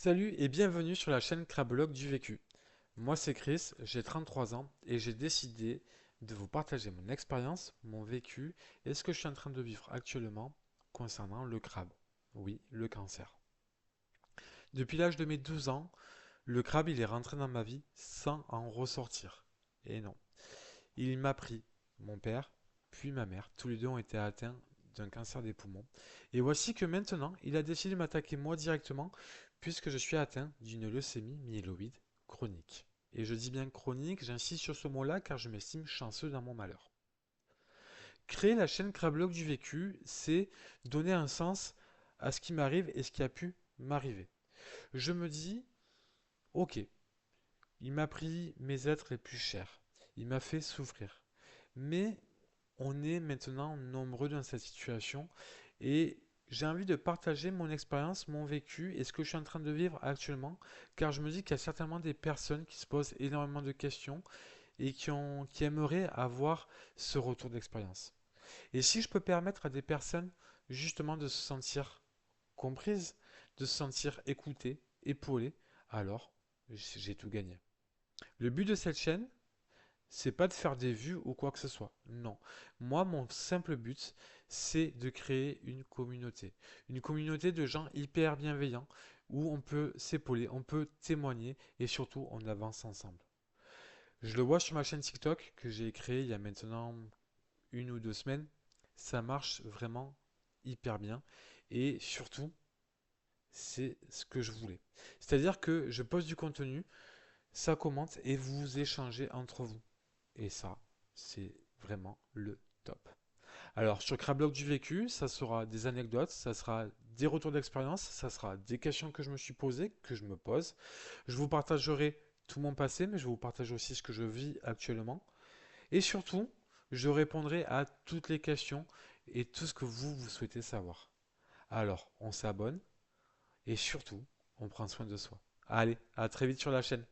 Salut et bienvenue sur la chaîne Crablog du vécu. Moi c'est Chris, j'ai 33 ans et j'ai décidé de vous partager mon expérience, mon vécu et ce que je suis en train de vivre actuellement concernant le crabe. Oui, le cancer. Depuis l'âge de mes 12 ans, le crabe il est rentré dans ma vie sans en ressortir. Et non, il m'a pris, mon père, puis ma mère, tous les deux ont été atteints d'un cancer des poumons. Et voici que maintenant, il a décidé de m'attaquer moi directement, puisque je suis atteint d'une leucémie myéloïde chronique. Et je dis bien chronique, j'insiste sur ce mot-là car je m'estime chanceux dans mon malheur. Créer la chaîne Crablog du vécu, c'est donner un sens à ce qui m'arrive et ce qui a pu m'arriver. Je me dis, ok, il m'a pris mes êtres les plus chers, il m'a fait souffrir. Mais on est maintenant nombreux dans cette situation et j'ai envie de partager mon expérience, mon vécu et ce que je suis en train de vivre actuellement, car je me dis qu'il y a certainement des personnes qui se posent énormément de questions et qui aimeraient avoir ce retour d'expérience. Et si je peux permettre à des personnes justement de se sentir comprises, de se sentir écoutées, épaulées, alors j'ai tout gagné. Le but de cette chaîne, c'est pas de faire des vues ou quoi que ce soit. Non. Moi, mon simple but, c'est de créer une communauté. Une communauté de gens hyper bienveillants où on peut s'épauler, on peut témoigner et surtout on avance ensemble. Je le vois sur ma chaîne TikTok que j'ai créée il y a maintenant 1 ou 2 semaines. Ça marche vraiment hyper bien et surtout, c'est ce que je voulais. C'est-à-dire que je poste du contenu, ça commente et vous échangez entre vous. Et ça, c'est vraiment le top. Alors, sur Crablog du vécu, ça sera des anecdotes, ça sera des retours d'expérience, ça sera des questions que je me suis posées, que je me pose. Je vous partagerai tout mon passé, mais je vous partage aussi ce que je vis actuellement. Et surtout, je répondrai à toutes les questions et tout ce que vous souhaitez savoir. Alors, on s'abonne et surtout, on prend soin de soi. Allez, à très vite sur la chaîne.